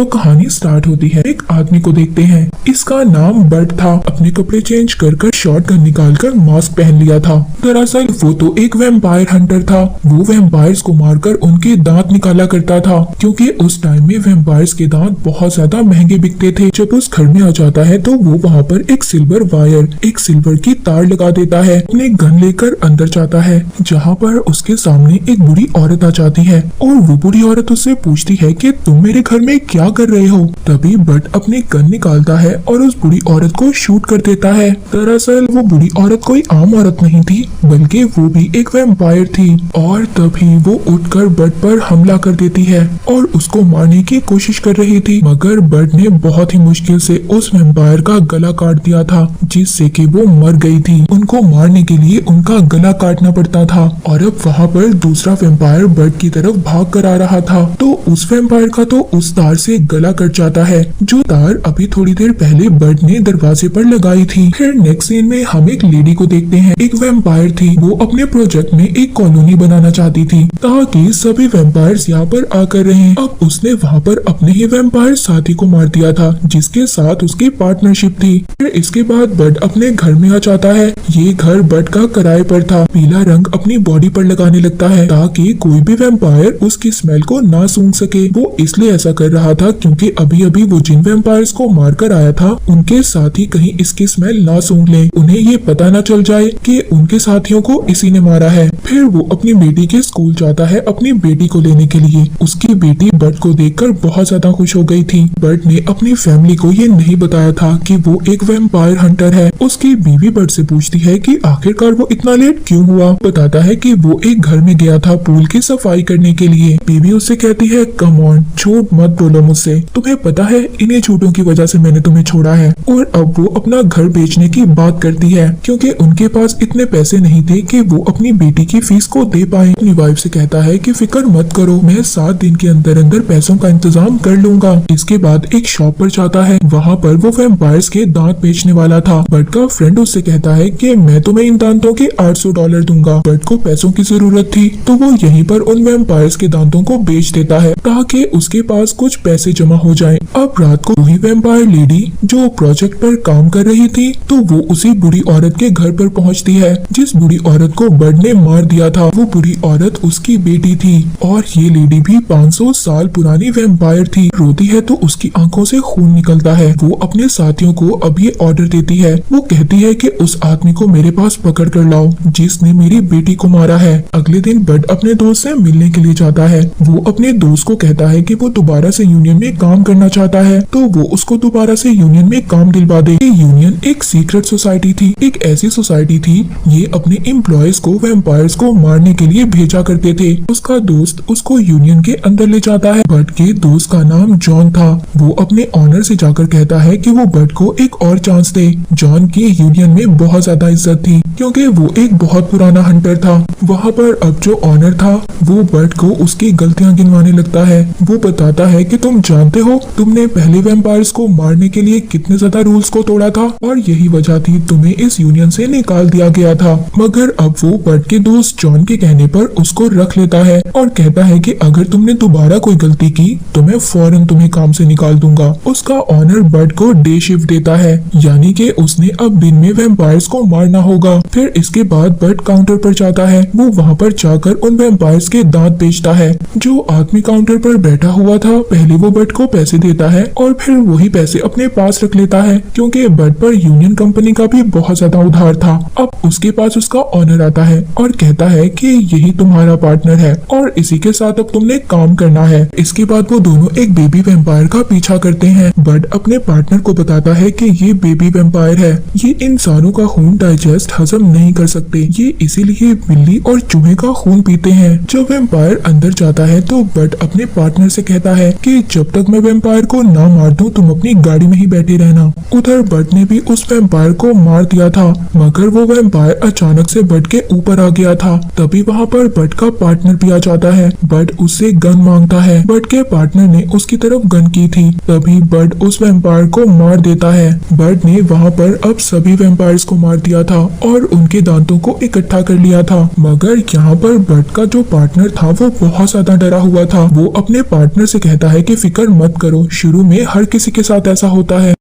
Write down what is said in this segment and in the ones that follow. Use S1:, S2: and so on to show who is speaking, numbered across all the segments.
S1: तो कहानी स्टार्ट होती है। एक आदमी को देखते हैं, इसका नाम बट था। अपने कपड़े चेंज कर शॉटगन निकालकर मास्क पहन लिया था। दरअसल वो तो एक वैम्पायर हंटर था। वो वैम्पायर्स को मारकर उनके दांत निकाला करता था, क्योंकि उस टाइम में वैम्पायर्स के दांत बहुत ज्यादा महंगे बिकते थे। जब उस घर में आ जाता है तो वो वहाँ पर एक सिल्वर वायर, एक सिल्वर की तार लगा देता है। अपने गन लेकर अंदर जाता है, जहाँ पर उसके सामने एक बुरी औरत आ जाती है और वो बुरी औरत उससे पूछती है कि तुम मेरे घर में क्या कर रहे हो। तभी बट अपने गन निकालता है और उस बुरी औरत को शूट कर देता है। दरअसल वो बुरी औरत कोई आम औरत नहीं थी, बल्कि वो भी एक वैम्पायर थी। और तभी वो उठकर बट पर हमला कर देती है और उसको मारने की कोशिश कर रही थी, मगर बट ने बहुत ही मुश्किल से उस वैम्पायर का गला काट दिया था, जिससे कि वो मर गई थी। उनको मारने के लिए उनका गला काटना पड़ता था और अब वहाँ पर दूसरा वैम्पायर बट की तरफ भाग कर आ रहा था। तो उस वैम्पायर का तो उस तार से गला कट जाता है, जो तार अभी थोड़ी देर पहले बट ने दरवाजे पर लगाई थी। फिर नेक्स्ट सीन में हम एक लेडी को देखते हैं। एक वैम्पायर थी, वो अपने प्रोजेक्ट में एक कॉलोनी बनाना चाहती थी ताकि सभी वैम्पायर्स यहाँ पर आकर रहें। अब उसने वहाँ पर अपने ही वैम्पायर साथी को मार दिया था, जिसके साथ उसकी पार्टनरशिप थी। फिर इसके बाद बट अपने घर में आ जाता है। ये घर बट का किराए पर था। पीला रंग अपनी बॉडी पर लगाने लगता है ताकि कोई भी वैम्पायर उसकी स्मेल को ना सूंघ सके। वो इसलिए ऐसा कर रहा था क्योंकि अभी अभी वो जिन वैम्पायर्स को मार कर आया था, उनके साथी कहीं इसकी स्मेल ना सूंघ ले, उन्हें ये पता ना चल जाए कि उनके साथियों को इसी ने मारा है। फिर वो अपनी बेटी के स्कूल जाता है अपनी बेटी को लेने के लिए। उसकी बेटी बट को देखकर बहुत ज्यादा खुश हो गई थी। बट ने अपनी फैमिली को ये नहीं बताया था कि वो एक वैम्पायर हंटर है। उसकी बीवी बट से पूछती है कि आखिरकार वो इतना लेट क्यों हुआ। बताता है कि वो एक घर में गया था पूल की सफाई करने के लिए। बीवी उससे कहती है, कम ऑन, झूठ मत बोलो मुझसे, तुम्हें पता है इन्हीं झूठों की वजह से मैंने तुम्हें छोड़ा है। और अब वो अपना घर बेचने की बात करती है, क्योंकि उनके पास इतने पैसे नहीं थे कि वो अपनी बेटी की फीस को दे पाए। अपनी वाइफ से कहता है कि फिक्र मत करो, मैं 7 दिन के अंदर अंदर पैसों का इंतजाम कर लूंगा। इसके बाद एक शॉप पर जाता है। वहाँ पर वो वैम्पायर्स के दांत बेचने वाला था। बट का फ्रेंड उससे कहता है कि मैं तुम्हें इन दांतों के $800 दूंगा। बट को पैसों की जरूरत थी, तो वो यहीं पर उन वैम्पायर्स के दांतों को बेच देता है ताकि उसके पास कुछ पैसे जमा हो जाएं। अब रात को वही वैम्पायर लेडी जो प्रोजेक्ट पर काम कर रही थी, तो वो उसी बुरी औरत के घर पर पहुंचती है, जिस बुरी औरत को बट ने मार दिया था। वो बुरी औरत उसकी बेटी थी और ये लेडी भी 500 साल पुरानी वैम्पायर थी। रोती है तो उसकी आंखों से खून निकलता है। वो अपने साथियों को अब ये ऑर्डर देती है। वो कहती है कि उस आदमी को मेरे पास पकड़ कर लाओ जिसने मेरी बेटी को मारा है। अगले दिन बट अपने दोस्त से मिलने के लिए जाता है। वो अपने दोस्त को कहता है कि वो दोबारा से यूनियन में काम करना चाहता है, तो वो उसको दोबारा से यूनियन में काम दिलवा दे। ये यूनियन एक सीक्रेट सोसाइटी थी, एक ऐसी सोसाइटी थी ये अपने एम्प्लॉयज को वैम्पायर्स को मारने के लिए भेजा करते थे। उसका दोस्त उसको यूनियन के अंदर ले जाता है। बट के दोस्त का नाम जॉन था। वो अपने ऑनर से जाकर कहता है कि वो बट को एक और चांस दे। जॉन की यूनियन में बहुत ज्यादा इज्जत थी, क्योंकि वो एक बहुत पुराना हंटर था। वहाँ पर अब जो ऑनर था वो बट को उसकी गलतियां गिनवाने लगता है। वो बताता है कि तुम जानते हो तुमने पहले वैम्पायर्स को मारने के लिए कितने ज्यादा रूल्स को तोड़ा था और यही वजह थी तुम्हें इस यूनियन से निकाल दिया गया था। मगर अब वो बट के दोस्त जॉन के कहने पर उसको रख लेता है और कहता है कि अगर तुमने दोबारा कोई गलती की तो मैं फौरन तुम्हें काम से निकाल दूंगा। उसका ऑनर बट को डे शिफ्ट देता है, यानी कि उसने अब दिन में वैम्पायर्स को मारना होगा। फिर इसके बाद बट काउंटर पर जाता है। वो वहाँ पर जाकर उन वैम्पायर्स के दांत बेचता है। जो आदमी काउंटर पर बैठा हुआ था पहले वो बट को पैसे देता है और फिर वही पैसे अपने पास रख लेता है, क्योंकि बट पर यूनियन कंपनी का भी बहुत ज्यादा उधार था। अब उसके पास उसका ऑनर आता है और कहता है कि यही तुम्हारा पार्टनर है और इसी के साथ अब तुमने काम करना है। इसके बाद वो दोनों एक बेबी वैम्पायर का पीछा करते हैं। बट अपने पार्टनर को बताता है कि ये बेबी वैम्पायर है, ये इंसानों का खून डाइजेस्ट हजम नहीं कर सकते, ये इसीलिए बिल्ली और चूहे का खून पीते हैं। जब वैम्पायर अंदर जाता है तो बट अपने पार्टनर से कहता है कि जब तक मैं वैम्पायर को ना मार दूं तुम अपनी गाड़ी में ही बैठे रहना। उधर बट ने भी उस वैम्पायर को मार दिया था, मगर वो वैम्पायर अचानक से बट के ऊपर आ गया था। तभी वहाँ पर बट का पार्टनर भी आ जाता है। बट उससे गन मांगता है। बट के पार्टनर ने उसकी तरफ गन की थी, तभी बट उस वैम्पायर को मार देता है। बट ने वहाँ पर अब सभी वैम्पायर्स को मार दिया था और उनके दांतों को इकट्ठा कर लिया था। मगर यहाँ पर बट का जो पार्टनर था वो बहुत ज्यादा डरा हुआ था। वो अपने पार्टनर से कहता है कि फिक्र मत करो, शुरू में हर किसी के साथ ऐसा होता है।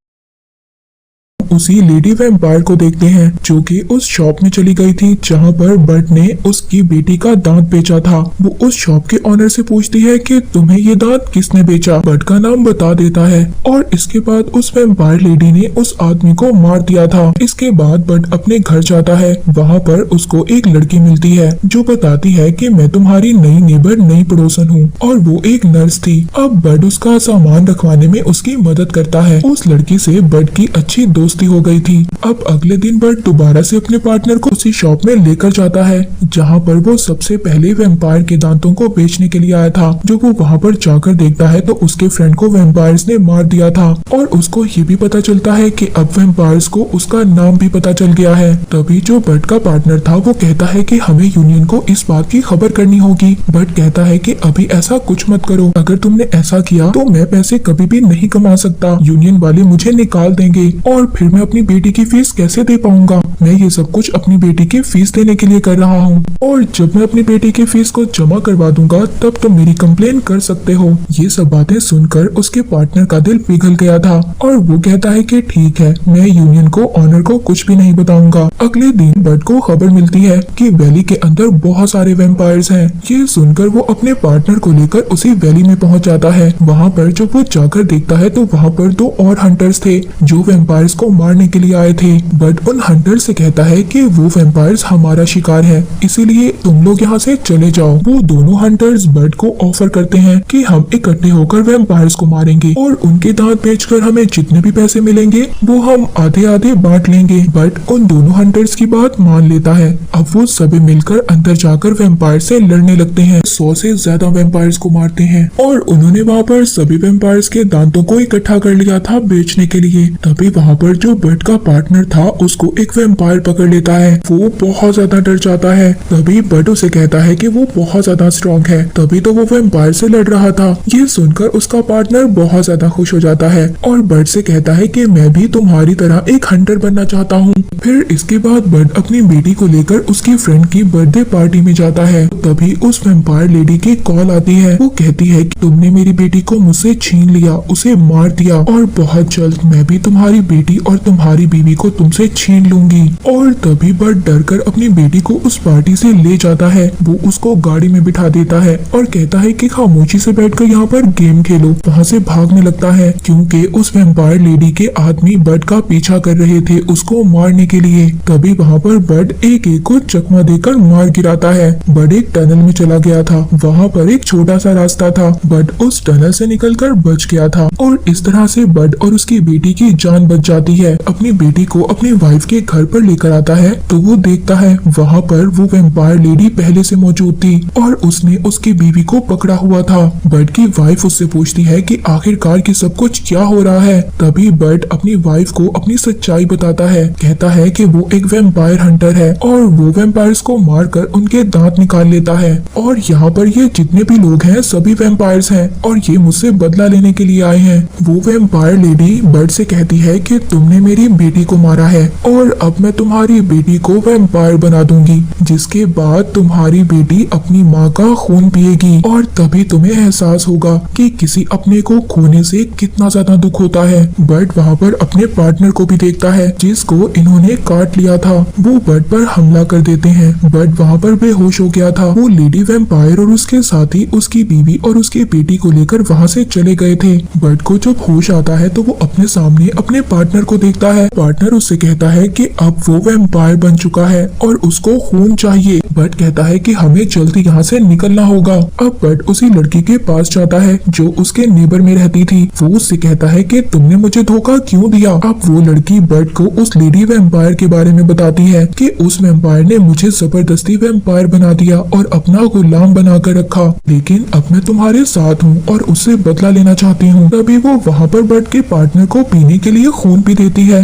S1: उसी लेडी वैम्पायर को देखते हैं जो कि उस शॉप में चली गई थी जहां पर बर्ट ने उसकी बेटी का दांत बेचा था। वो उस शॉप के ऑनर से पूछती है कि तुम्हें ये दांत किसने बेचा। बर्ट का नाम बता देता है और इसके बाद उस वैम्पायर लेडी ने उस आदमी को मार दिया था। इसके बाद बर्ट अपने घर जाता है। वहाँ पर उसको एक लड़की मिलती है जो बताती है कि मैं तुम्हारी नई नेबर, नई पड़ोसन हूँ, और वो एक नर्स थी। अब बर्ट उसका सामान रखवाने में उसकी मदद करता है। उस लड़की से बर्ट की अच्छी दोस्ती हो गई थी। अब अगले दिन बर्ट दोबारा से अपने पार्टनर को उसी शॉप में लेकर जाता है जहां पर वो सबसे पहले वैम्पायर के दांतों को बेचने के लिए आया था। जो वो वहां पर जाकर देखता है तो उसके फ्रेंड को वैम्पायर्स ने मार दिया था और उसको ये भी पता चलता है कि अब वैम्पायर्स को उसका नाम भी पता चल गया है। तभी जो बर्ट का पार्टनर था वो कहता है कि हमें यूनियन को इस बात की खबर करनी होगी। बर्ट कहता है कि अभी ऐसा कुछ मत करो, अगर तुमने ऐसा किया तो मैं पैसे कभी भी नहीं कमा सकता, यूनियन वाले मुझे निकाल देंगे और फिर मैं अपनी बेटी की फीस कैसे दे पाऊंगा। मैं ये सब कुछ अपनी बेटी की फीस देने के लिए कर रहा हूँ और जब मैं अपनी बेटी की फीस को जमा करवा दूंगा तब तुम मेरी कंप्लेन कर सकते हो। ये सब बातें सुनकर उसके पार्टनर का दिल पिघल गया था और वो कहता है कि ठीक है, मैं यूनियन को, ऑनर को कुछ भी नहीं बताऊंगा। अगले दिन बर्ट को खबर मिलती है कि वैली के अंदर बहुत सारे वैम्पायर्स हैं। ये सुनकर वो अपने पार्टनर को लेकर उसी वैली में पहुंच जाता है। वहाँ पर जब वो जाकर देखता है तो वहाँ पर 2 और हंटर्स थे जो वैम्पायर्स को मारने के लिए आए थे। बट उन हंटर से कहता है कि वो वैम्पायर्स हमारा शिकार है, इसीलिए तुम लोग यहाँ से चले जाओ। वो दोनों हंटर्स बर्ट को ऑफर करते हैं कि हम इकट्ठे होकर वैम्पायर्स को मारेंगे और उनके दांत बेचकर हमें जितने भी पैसे मिलेंगे वो हम आधे आधे बांट लेंगे। बट उन दोनों हंटर्स की बात मान लेता है। अब वो सभी मिलकर अंदर जाकर वैम्पायर से लड़ने लगते हैं। 100 से ज्यादा वैम्पायर्स को मारते हैं और उन्होंने वहाँ पर सभी वैम्पायर्स के दांतों को इकट्ठा कर लिया था बेचने के लिए। तभी वहाँ पर जो बर्ट का पार्टनर था उसको एक वैम्पायर पकड़ लेता है। वो बहुत ज्यादा डर जाता है। तभी बर्ट उसे कहता है कि वो बहुत ज्यादा स्ट्रॉन्ग है, तभी तो वो वैम्पायर से लड़ रहा था। ये सुनकर उसका पार्टनर बहुत ज्यादा खुश हो जाता है और बर्ट से कहता है कि मैं भी तुम्हारी तरह एक हंटर बनना चाहता हूँ। फिर इसके बाद बर्ट अपनी बेटी को लेकर उसकी फ्रेंड की बर्थडे पार्टी में जाता है। तभी उस वैम्पायर लेडी की कॉल आती है। वो कहती है कि तुमने मेरी बेटी को मुझसे छीन लिया, उसे मार दिया और बहुत जल्द मैं भी तुम्हारी बेटी और तुम्हारी बीवी को तुमसे छीन लूंगी। और तभी बर्ट डरकर अपनी बेटी को उस पार्टी से ले जाता है। वो उसको गाड़ी में बिठा देता है और कहता है कि खामोशी से बैठकर यहाँ पर गेम खेलो। वहाँ से भागने लगता है क्योंकि उस वैम्पायर लेडी के आदमी बर्ट का पीछा कर रहे थे उसको मारने के लिए। तभी वहाँ पर बर्ट एक को चकमा देकर मार गिराता है। बर्ट एक टनल में चला गया था। वहाँ पर एक छोटा सा रास्ता था। बर्ट उस टनल से निकलकर बच गया था और इस तरह से बर्ट और उसकी बेटी की जान बच जाती है। अपनी बेटी को अपनी वाइफ के घर पर लेकर आता है तो वो देखता है वहाँ पर वो वैम्पायर लेडी पहले से मौजूद थी और उसने उसकी बीवी को पकड़ा हुआ था। बर्ट की वाइफ उससे पूछती है कि आखिरकार की सब कुछ क्या हो रहा है। तभी बर्ट अपनी वाइफ को अपनी सच्चाई बताता है। कहता है कि वो एक वैम्पायर हंटर है और वो वैम्पायर्स को मारकर उनके दांत निकाल लेता है और यहाँ पर ये जितने भी लोग हैं सभी वैम्पायर्स हैं और ये मुझसे बदला लेने के लिए आए हैं। वो वैम्पायर लेडी बर्ट से कहती है कि तुमने मेरी बेटी को मारा है और अब मैं तुम्हारी बेटी को वैम्पायर बना दूंगी, जिसके बाद तुम्हारी बेटी अपनी माँ का खून पिएगी और तभी तुम्हें एहसास होगा कि किसी अपने को खोने से कितना ज्यादा दुख होता है। बर्ट वहाँ पर अपने पार्टनर को भी देखता है जिसको इन्होंने काट लिया था। वो बर्ट पर हमला कर देते हैं। बर्ट वहाँ पर बेहोश हो गया था। वो लेडी वैम्पायर और उसके साथी उसकी बीवी और उसकी बेटी को लेकर वहाँ से चले गए थे। बर्ट को जब होश आता है तो वो अपने सामने अपने पार्टनर को देखता है। पार्टनर उससे कहता है कि अब वो वैम्पायर बन चुका है और उसको खून चाहिए। बर्ट कहता है कि हमें जल्दी यहाँ से निकलना होगा। अब बर्ट उसी लड़की के पास जाता है जो उसके नेबर में रहती थी। वो उससे कहता है कि तुमने मुझे धोखा क्यों दिया। अब वो लड़की बर्ट को उस लेडी वैम्पायर के बारे में बताती है कि उस वैम्पायर ने मुझे जबरदस्ती वैम्पायर बना दिया और अपना गुलाम बनाकर रखा, लेकिन अब मैं तुम्हारे साथ हूँ और उससे बदला लेना चाहती हूँ। तभी वो वहाँ पर बर्ट के पार्टनर को पीने के लिए खून भी देती है।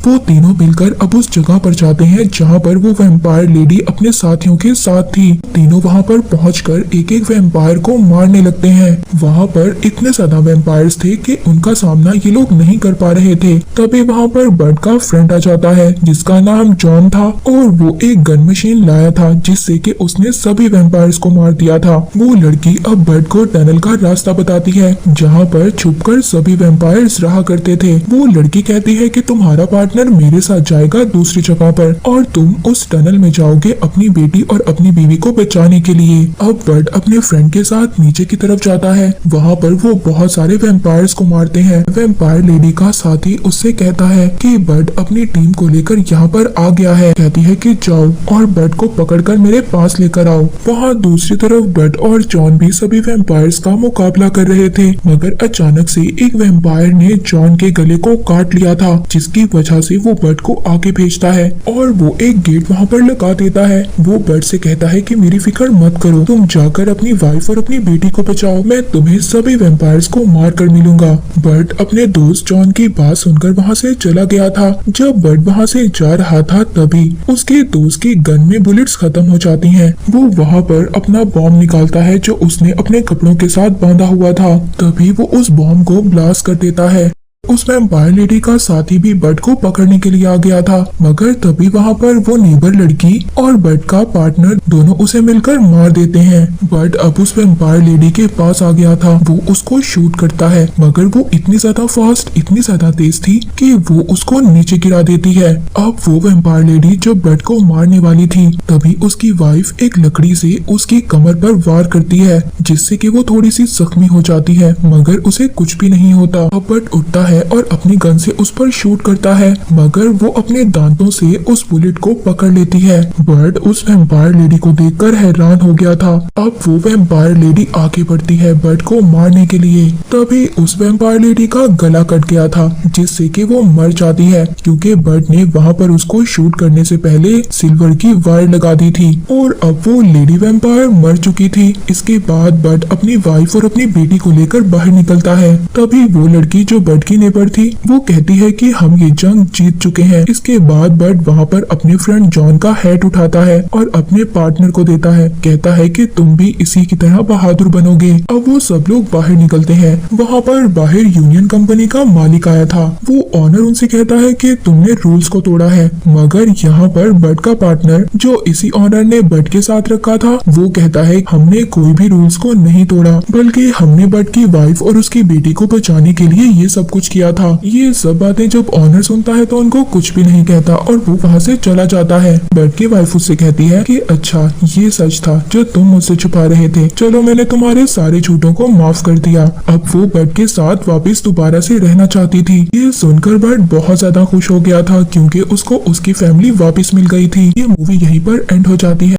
S1: वो तीनों मिलकर अब उस जगह पर जाते हैं जहाँ पर वो वैम्पायर लेडी अपने साथियों के साथ थी। तीनों वहाँ पर पहुंचकर एक एक वैम्पायर को मारने लगते हैं। वहाँ पर इतने ज्यादा वैम्पायर्स थे कि उनका सामना ये लोग नहीं कर पा रहे थे। तभी वहाँ पर बर्ड का फ्रेंड आ जाता है जिसका नाम जॉन था और वो एक गन मशीन लाया था जिससे कि उसने सभी वैम्पायर्स को मार दिया था। वो लड़की अब बर्ड को टनल का रास्ता बताती है जहाँ पर छुपकर सभी वैम्पायर्स रहा करते थे। वो लड़की कहती है कि तुम्हारा पार्टनर मेरे साथ जाएगा दूसरी जगह पर और तुम उस टनल में जाओगे अपनी बेटी और अपनी बीवी को बचाने के लिए। अब बर्ड अपने फ्रेंड के साथ नीचे की तरफ जाता है। वहाँ पर वो बहुत सारे वैम्पायर्स को मारते हैं। वैम्पायर लेडी का साथी उससे कहता है कि बर्ड अपनी टीम को लेकर यहाँ पर आ गया है। कहती है कि जाओ और बर्ड को पकड़कर मेरे पास लेकर आओ। वहाँ दूसरी तरफ बर्ड और जॉन भी सभी वैम्पायर्स का मुकाबला कर रहे थे, मगर अचानक से एक वैम्पायर ने जॉन के गले को काट लिया था जिसकी वजह से वो बर्ड को आगे भेजता है और वो एक गेट वहाँ पर लगा देता है। वो बर्ड से कहता है कि मेरी फिक्र मत करो, तुम जाकर अपनी वाइफ और अपनी बेटी को बचाओ, मैं तुम्हें सभी वैम्पायर्स को मार कर मिलूंगा। बर्ड अपने दोस्त जॉन की बात सुनकर वहाँ से चला गया था। जब बर्ड वहाँ से जा रहा था तभी उसके दोस्त की गन में बुलेट्स खत्म हो जाती हैं। वो वहाँ पर अपना बॉम्ब निकालता है जो उसने अपने कपड़ों के साथ बांधा हुआ था। तभी वो उस बॉम्ब को ब्लास्ट कर देता है। उस वैम्पायर लेडी का साथी भी बर्ड को पकड़ने के लिए आ गया था, मगर तभी वहाँ पर वो नेबर लड़की और बर्ड का पार्टनर दोनों उसे मिलकर मार देते हैं। बर्ड अब उस वैम्पायर लेडी के पास आ गया था। वो उसको शूट करता है, मगर वो इतनी ज्यादा फास्ट, इतनी ज्यादा तेज थी कि वो उसको नीचे गिरा देती है। अब वो वैम्पायर लेडी जब बर्ड को मारने वाली थी तभी उसकी वाइफ एक लकड़ी से उसकी कमर पर वार करती है जिससे कि वो थोड़ी सी जख्मी हो जाती है, मगर उसे कुछ भी नहीं होता। अब बर्ड उठता है और अपनी गन से उस पर शूट करता है, मगर वो अपने दांतों से उस बुलेट को पकड़ लेती है। बर्ड उस वैम्पायर लेडी को देखकर हैरान हो गया था। अब वो वैम्पायर लेडी आगे बढ़ती है बर्ड को मारने के लिए। तभी उस वैम्पायर लेडी का गला कट गया था जिससे कि वो मर जाती है, क्योंकि बर्ड ने वहाँ पर उसको शूट करने से पहले सिल्वर की वायर लगा दी थी और अब वो लेडी वैम्पायर मर चुकी थी। इसके बाद बर्ड अपनी वाइफ और अपनी बेटी को लेकर बाहर निकलता है। तभी वो लड़की जो बर्ड की नेबर थी वो कहती है कि हम ये जंग जीत चुके हैं। इसके बाद बर्ड वहाँ पर अपने फ्रेंड जॉन का हेड उठाता है और अपने पार्टनर को देता है। कहता है कि तुम भी इसी की तरह बहादुर बनोगे। अब वो सब लोग बाहर निकलते हैं। वहाँ पर बाहर यूनियन कंपनी का मालिक आया था। वो ऑनर उनसे कहता है कि तुमने रूल्स को तोड़ा है, मगर यहाँ पर बर्ड का पार्टनर जो इसी ऑनर ने बर्ड के साथ रखा था वो कहता है हमने कोई भी रूल्स को नहीं तोड़ा, बल्कि हमने बर्ड की वाइफ और उसकी बेटी को बचाने के लिए ये सब कुछ किया था। ये सब बातें जब ऑनर सुनता है तो उनको कुछ भी नहीं कहता और वो वहाँ से चला जाता है। बर्ड की वाइफ उससे कहती है कि अच्छा ये सच था जो तुम मुझसे छुपा रहे थे, चलो मैंने तुम्हारे सारे झूठों को माफ कर दिया। अब वो बर्ड के साथ वापस दोबारा से रहना चाहती थी। ये सुनकर बर्ड बहुत ज्यादा खुश हो गया था क्योंकि उसको उसकी फैमिली वापस मिल गई थी। ये मूवी यहीं पर एंड हो जाती है।